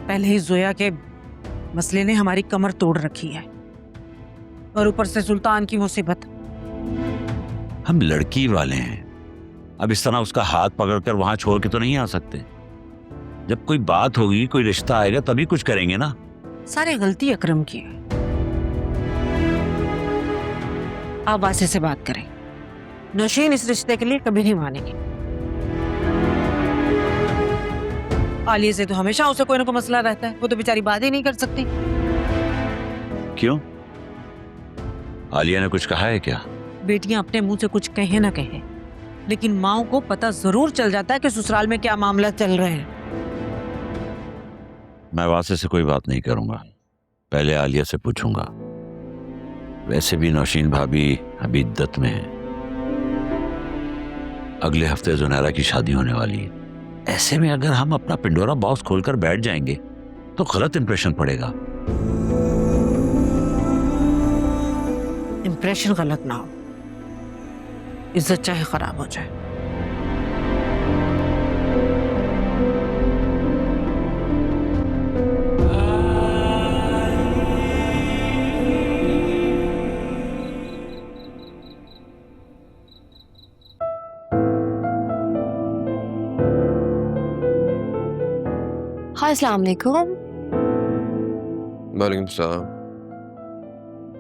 पहले ही जोया के मसले ने हमारी कमर तोड़ रखी है, और ऊपर से सुल्तान की मुसीबत। हम लड़की वाले हैं, अब इस तरह उसका हाथ पकड़कर वहां छोड़ के तो नहीं आ सकते। जब कोई बात होगी, कोई रिश्ता आएगा, तभी कुछ करेंगे ना। सारी गलती अकरम की है। आप वासे से बात करें। नौशीन इस रिश्ते के लिए कभी नहीं मानेगी। आलिया से तो हमेशा उसे कोई ना कोई मसला रहता है, वो तो बेचारी बात ही नहीं कर सकती। क्यों? आलिया ने कुछ कहा है क्या? बेटियां अपने मुंह से कुछ कहे ना कहे, लेकिन माओ को पता जरूर चल जाता है कि ससुराल में क्या मामला चल रहे हैं। मैं वासे से कोई बात नहीं करूंगा, पहले आलिया से पूछूंगा। वैसे भी नौशीन भाभी अभी इद्दत में है, अगले हफ्ते जुनैरा की शादी होने वाली है। ऐसे में अगर हम अपना पिंडोरा बॉक्स खोलकर बैठ जाएंगे तो गलत इंप्रेशन पड़ेगा। इंप्रेशन गलत ना हो, इज्जत चाहे खराब हो जाए। हाय, अस्सलाम वालेकुम। वालेकुम सलाम।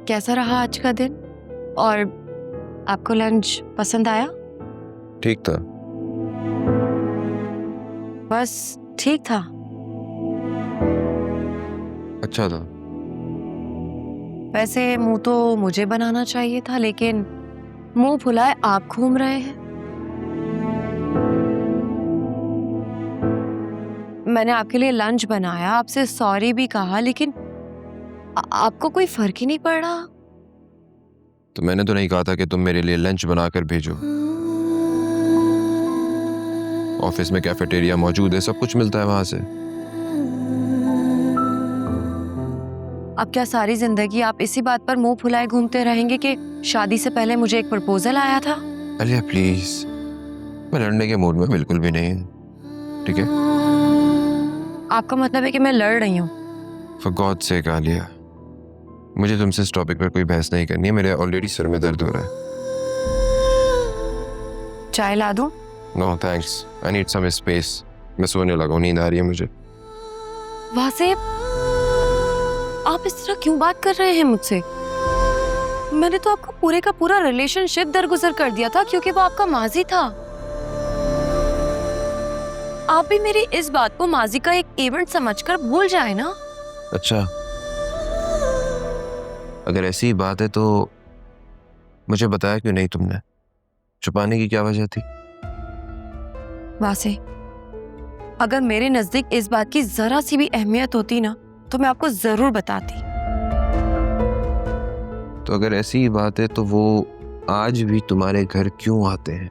कैसा रहा आज का दिन? और आपको लंच पसंद आया? ठीक था। बस ठीक था। अच्छा था। वैसे मुंह तो मुझे बनाना चाहिए था, लेकिन मुंह फुलाए आप घूम रहे हैं। मैंने आपके लिए लंच बनाया, आपसे सॉरी भी कहा, लेकिन आपको कोई फर्क ही नहीं पड़ रहा। तो मैंने तो नहीं कहा था कि तुम मेरे लिए लंच बनाकर भेजो। ऑफिस में कैफेटेरिया मौजूद है, सब कुछ मिलता है वहां से। अब क्या सारी जिंदगी आप इसी बात पर मुंह फुलाए घूमते रहेंगे कि शादी से पहले मुझे एक प्रपोजल आया था? अलिया प्लीज, मैं लड़ने के मूड में बिल्कुल भी नहीं हूं, ठीक है? आपका मतलब है कि मैं लड़ रही हूँ? फॉर गॉड सेक आलिया, मुझे तुमसे इस टॉपिक पर कोई बहस नहीं करनी है। मेरे ऑलरेडी सर में दर्द हो रहा है। चाय ला दूं? No thanks, I need some space. मैं सोने लगा हूं, नींद आ रही है मुझे। वासे, आप इस तरह क्यों बात कर रहे हैं मुझसे? मैंने तो आपका पूरे का पूरा रिलेशनशिप दरगुजर कर दिया था, क्योंकि वो आपका माजी था। आप भी मेरी इस बात को माजी का एक इवेंट समझकर भूल जाए ना। अच्छा, अगर ऐसी ही बात है तो मुझे बताया क्यों नहीं तुमने? छुपाने की क्या वजह थी? वासे, अगर मेरे नजदीक इस बात की जरा सी भी अहमियत होती ना, तो मैं आपको जरूर बताती। तो अगर ऐसी ही बात है तो वो आज भी तुम्हारे घर क्यों आते हैं?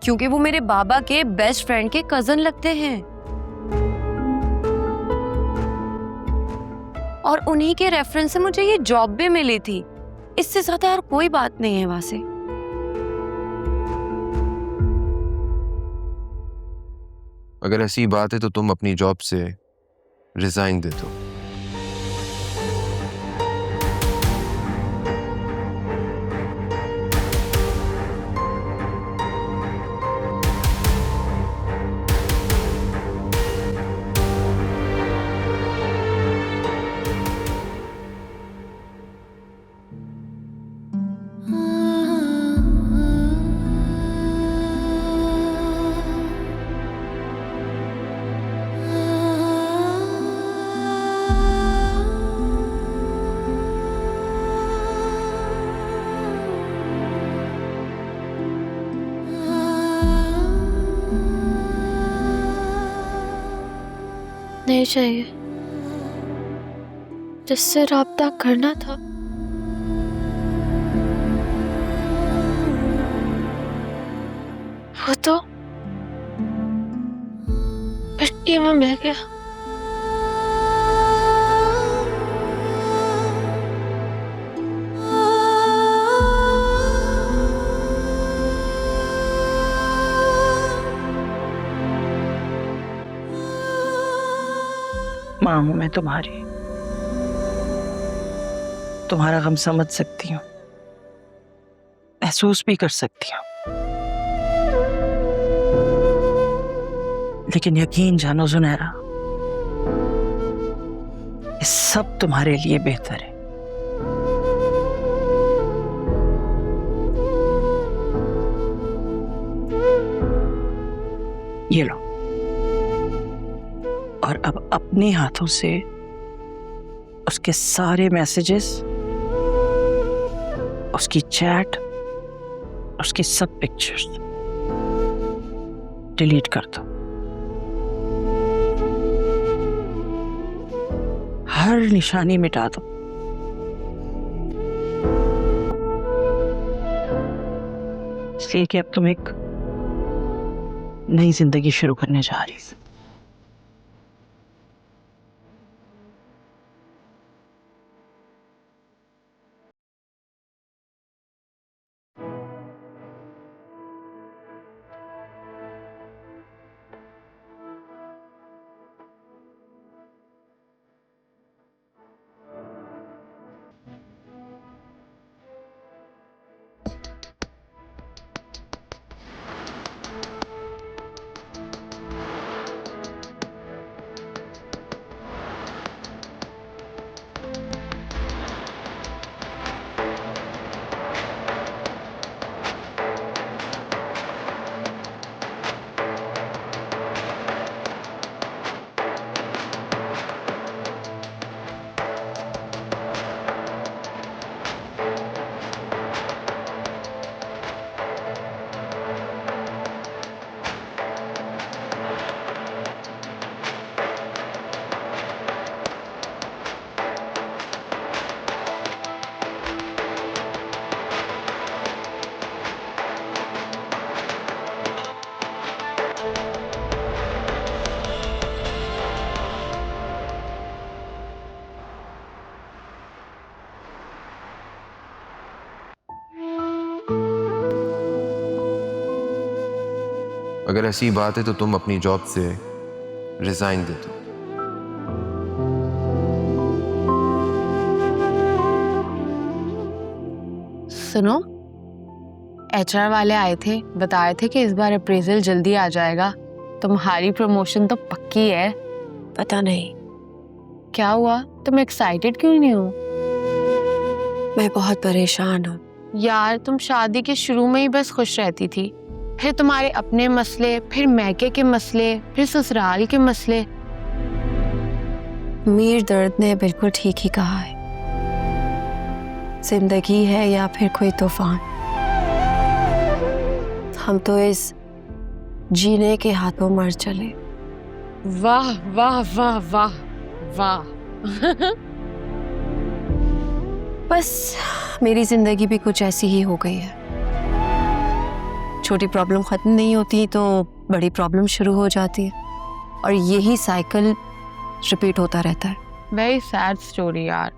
क्योंकि वो मेरे बाबा के बेस्ट फ्रेंड के कजन लगते हैं, और उन्हीं के रेफरेंस से मुझे ये जॉब भी मिली थी। इससे ज्यादा और कोई बात नहीं है वासे। अगर ऐसी बात है तो तुम अपनी जॉब से रिजाइन दे दो। नहीं चाहिए, जिससे राब्ता करना था वो तो मिट्टी में मिल गया। माँ हूं मैं तुम्हारी, तुम्हारा गम समझ सकती हूँ, महसूस भी कर सकती हूँ, लेकिन यकीन जानो जुनैरा, ये सब तुम्हारे लिए बेहतर है। ये लो, और अब अपने हाथों से उसके सारे मैसेजेस, उसकी चैट, उसकी सब पिक्चर्स डिलीट कर दो। हर निशानी मिटा दो। इसलिए कि अब तुम एक नई जिंदगी शुरू करने जा रही हो। अगर ऐसी बात है तो तुम अपनी जॉब से रिजाइन दे दो। सुनो, एचआर वाले आए थे, बताए थे कि इस बार अप्रेजल जल्दी आ जाएगा। तुम्हारी प्रमोशन तो पक्की है। पता नहीं क्या हुआ, तुम एक्साइटेड क्यों नहीं हो? मैं बहुत परेशान हूँ। यार, तुम शादी के शुरू में ही बस खुश रहती थी, फिर तुम्हारे अपने मसले, फिर मैके के मसले, फिर ससुराल के मसले। मीर दर्द ने बिल्कुल ठीक ही कहा है, जिंदगी है या फिर कोई तूफान, हम तो इस जीने के हाथों मर चले। वाह वाह वाह वाह वाह। बस मेरी जिंदगी भी कुछ ऐसी ही हो गई है। छोटी प्रॉब्लम खत्म नहीं होती तो बड़ी प्रॉब्लम शुरू हो जाती है, और यही साइकिल रिपीट होता रहता है। वेरी सैड स्टोरी यार।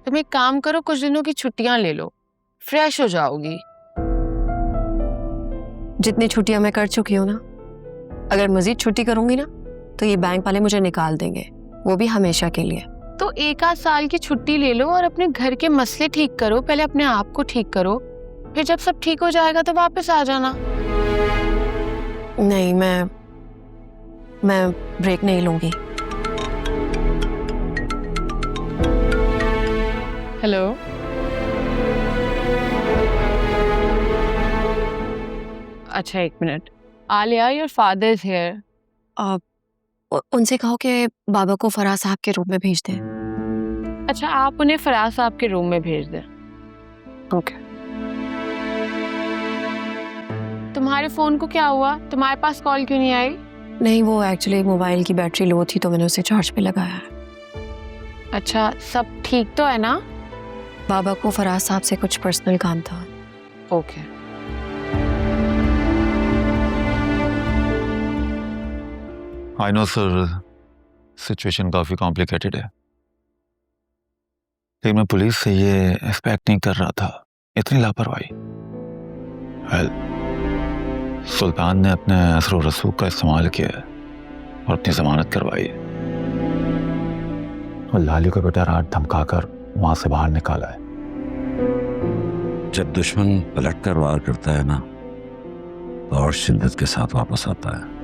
तुम एक काम करो, कुछ दिनों की छुट्टियां ले लो, फ्रेश हो जाओगी। जितनी छुट्टियां मैं कर चुकी हूँ ना, अगर मजीद छुट्टी करूंगी ना तो ये बैंक वाले मुझे निकाल देंगे, वो भी हमेशा के लिए। तो 1 आध साल की छुट्टी ले लो और अपने घर के मसले ठीक करो। पहले अपने आप को ठीक करो, फिर जब सब ठीक हो जाएगा तो वापस आ जाना। नहीं, मैं ब्रेक नहीं लूंगी। हेलो, अच्छा 1 minute. Alia, your father is here. उनसे कहो कि बाबा को फराज साहब के रूम में भेज दें। अच्छा, आप उन्हें फराज साहब के रूम में भेज दें। ओके। तुम्हारे फोन को क्या हुआ? तुम्हारे पास कॉल क्यों नहीं आई? नहीं, वो एक्चुअली मोबाइल की बैटरी लो थी तो मैंने उसे चार्ज पे लगाया है। अच्छा, सब ठीक तो है ना? बाबा को फराज साहब से कुछ पर्सनल काम था। Okay. I know sir, situation काफ़ी कॉम्प्लिकेटेड है, लेकिन मैं पुलिस से ये एक्सपेक्ट नहीं कर रहा था, इतनी लापरवाही। सुल्तान ने अपने असर रसूख का इस्तेमाल किया और अपनी जमानत करवाई। और लाली को बेटा रात धमकाकर वहां से बाहर निकाला है। जब दुश्मन पलट कर वार करता है ना, तो और शिद्दत के साथ वापस आता है।